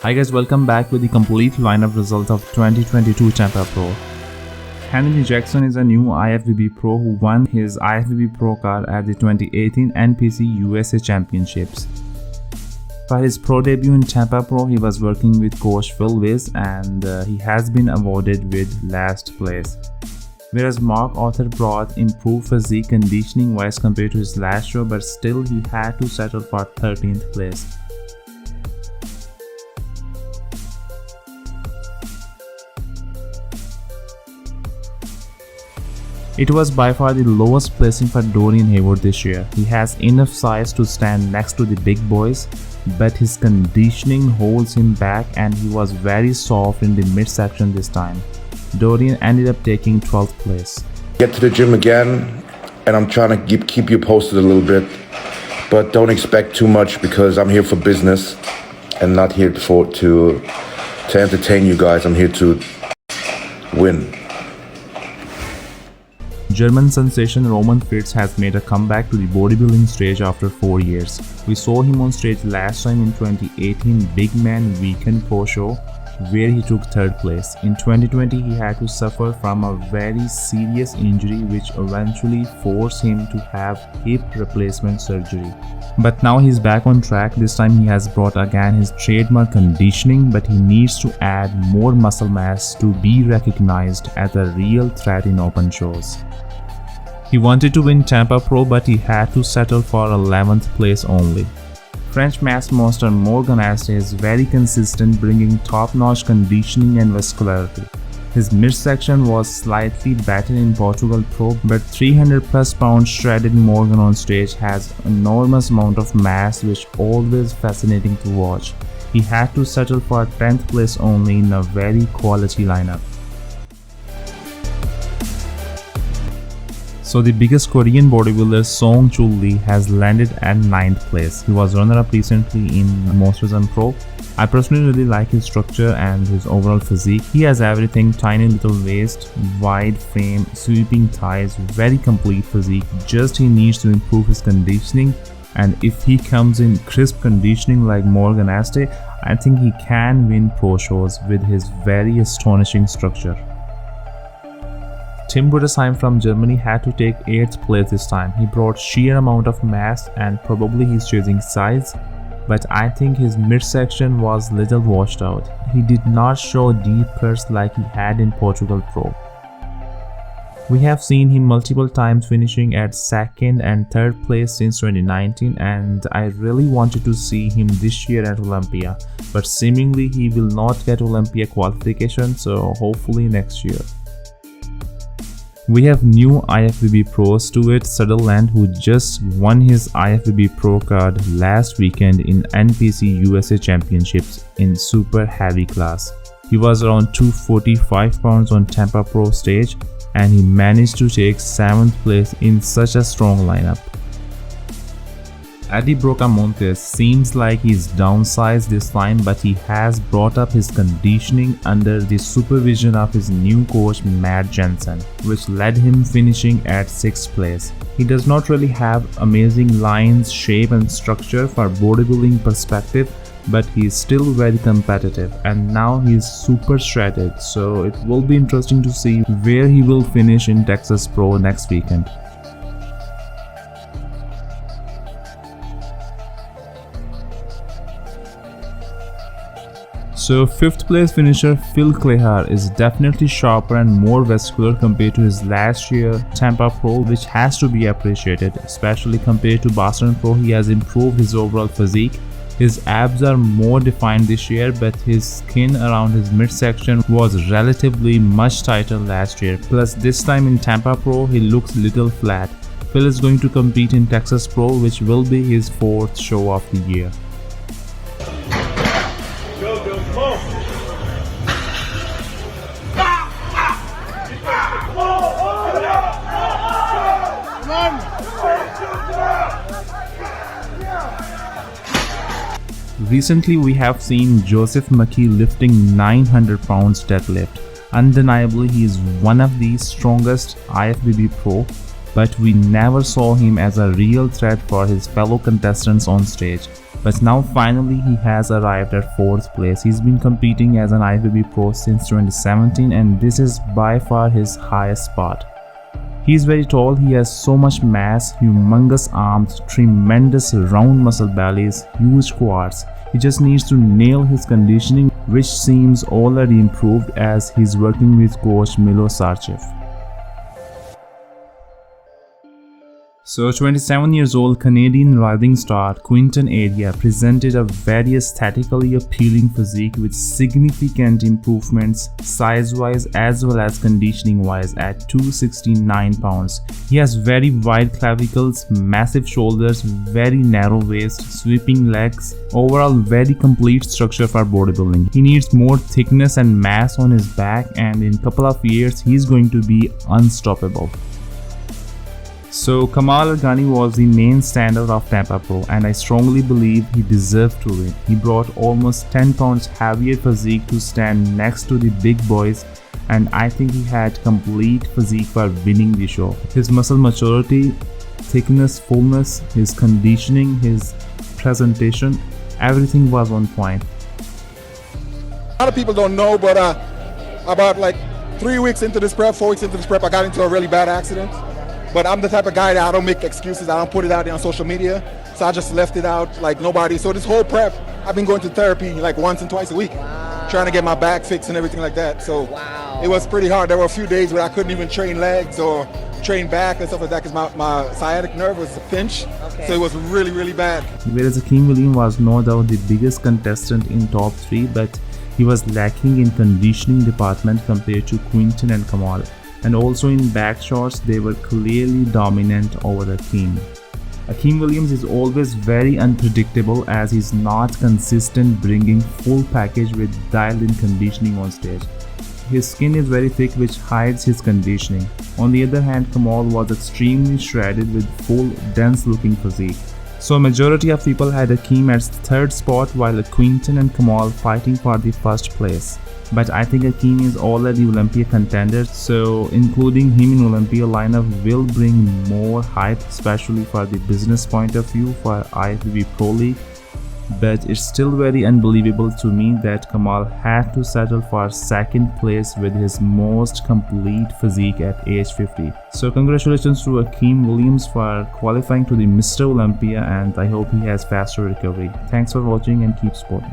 Hi guys, welcome back with the complete lineup result of 2022 Tampa Pro. Henry Jackson is a new IFBB Pro who won his IFBB Pro card at the 2018 NPC USA Championships. For his pro debut in Tampa Pro, he was working with coach Phil Wiss and he has been awarded with last place. Whereas Mark Arthur brought improved physique conditioning wise compared to his last show, but still he had to settle for 13th place. It was by far the lowest placing for Dorian this year. He has enough size to stand next to the big boys, but his conditioning holds him back and he was very soft in the midsection this time. Dorian ended up taking 12th place. Get to the gym again, and I'm trying to keep you posted a little bit, but don't expect too much because I'm here for business and not here to entertain you guys. I'm here to win. German sensation Roman Fritz has made a comeback to the bodybuilding stage after 4 years. We saw him on stage last time in 2018 Big Man Weekend Pro Show, where he took 3rd place. In 2020, he had to suffer from a very serious injury which eventually forced him to have hip replacement surgery. But now he's back on track. This time he has brought again his trademark conditioning, but he needs to add more muscle mass to be recognized as a real threat in open shows. He wanted to win Tampa Pro, but he had to settle for 11th place only. French mass monster Morgan Aste is very consistent, bringing top-notch conditioning and vascularity. His midsection was slightly better in Portugal Pro, but 300 plus pounds shredded Morgan on stage has enormous amount of mass, which always fascinating to watch. He had to settle for 10th place only in a very quality lineup. So the biggest Korean bodybuilder Song Chul Lee has landed at 9th place. He was runner-up recently in Monsters and Pro. I personally really like his structure and his overall physique. He has everything: tiny little waist, wide frame, sweeping thighs, very complete physique. Just he needs to improve his conditioning, and if he comes in crisp conditioning like Morgan Aste, I think he can win pro shows with his very astonishing structure. Tim Budesheim from Germany had to take 8th place this time. He brought sheer amount of mass and probably he's chasing size, but I think his midsection was little washed out. He did not show deep curves like he had in Portugal Pro. We have seen him multiple times finishing at 2nd and 3rd place since 2019, and I really wanted to see him this year at Olympia, but seemingly he will not get Olympia qualification, so hopefully next year. We have new IFBB Pro Stuart Sutherland, who just won his IFBB Pro card last weekend in NPC USA Championships in super heavy class. He was around 245 pounds on Tampa Pro stage and he managed to take 7th place in such a strong lineup. Addy Broca Montes seems like he's downsized this time, but he has brought up his conditioning under the supervision of his new coach Matt Jensen, which led him finishing at 6th place. He does not really have amazing lines, shape and structure for bodybuilding perspective, but he is still very competitive and now he is super shredded, so it will be interesting to see where he will finish in Texas Pro next weekend. So 5th place finisher Phil Klehar is definitely sharper and more vascular compared to his last year Tampa Pro, which has to be appreciated, especially compared to Boston Pro. He has improved his overall physique. His abs are more defined this year, but his skin around his midsection was relatively much tighter last year. Plus this time in Tampa Pro he looks little flat. Phil is going to compete in Texas Pro, which will be his 4th show of the year. Recently, we have seen Joseph McKee lifting 900 pounds deadlift. Undeniably, he is one of the strongest IFBB Pro. but we never saw him as a real threat for his fellow contestants on stage. But now finally he has arrived at 4th place. He's been competing as an IFBB Pro since 2017 and this is by far his highest spot. He's very tall, he has so much mass, humongous arms, tremendous round muscle bellies, huge quads. He just needs to nail his conditioning, which seems already improved as he's working with coach Milo Sarchev. So 27 years old Canadian rising star Quentin Adia presented a very aesthetically appealing physique with significant improvements size-wise as well as conditioning-wise at 269 pounds. He has very wide clavicles, massive shoulders, very narrow waist, sweeping legs, overall very complete structure for bodybuilding. He needs more thickness and mass on his back and in a couple of years he's going to be unstoppable. So Kamla Elgargni was the main standout of Tampa Pro and I strongly believe he deserved to win. He brought almost 10 pounds heavier physique to stand next to the big boys and I think he had complete physique for winning the show. His muscle maturity, thickness, fullness, his conditioning, his presentation, everything was on point. A lot of people don't know, but about like 3 weeks into this prep, 4 weeks into this prep, I got into a really bad accident. But I'm the type of guy that I don't make excuses. I don't put it out there on social media. So I just left it out like nobody. So this whole prep, I've been going to therapy like once and twice a week. Wow. Trying to get my back fixed and everything like that. So wow. It was pretty hard. There were a few days where I couldn't even train legs or train back and stuff like that because my sciatic nerve was a pinch. Okay. So it was really, really bad. Whereas Akim Williams was no doubt the biggest contestant in top 3, but he was lacking in conditioning department compared to Quentin and Kamal. And also in back shots, they were clearly dominant over Akim. Akim Williams is always very unpredictable as he's not consistent bringing full package with dialed-in conditioning on stage. His skin is very thick which hides his conditioning. On the other hand, Kamal was extremely shredded with full, dense-looking physique. So majority of people had Akim at 3rd spot while Quentin and Kamal fighting for the 1st place. But I think Akim is already Olympia contender, so including him in Olympia lineup will bring more hype, especially for the business point of view for IFBB Pro League. But it's still very unbelievable to me that Kamal had to settle for 2nd place with his most complete physique at age 50. So congratulations to Akim Williams for qualifying to the Mr. Olympia and I hope he has faster recovery. Thanks for watching and keep supporting.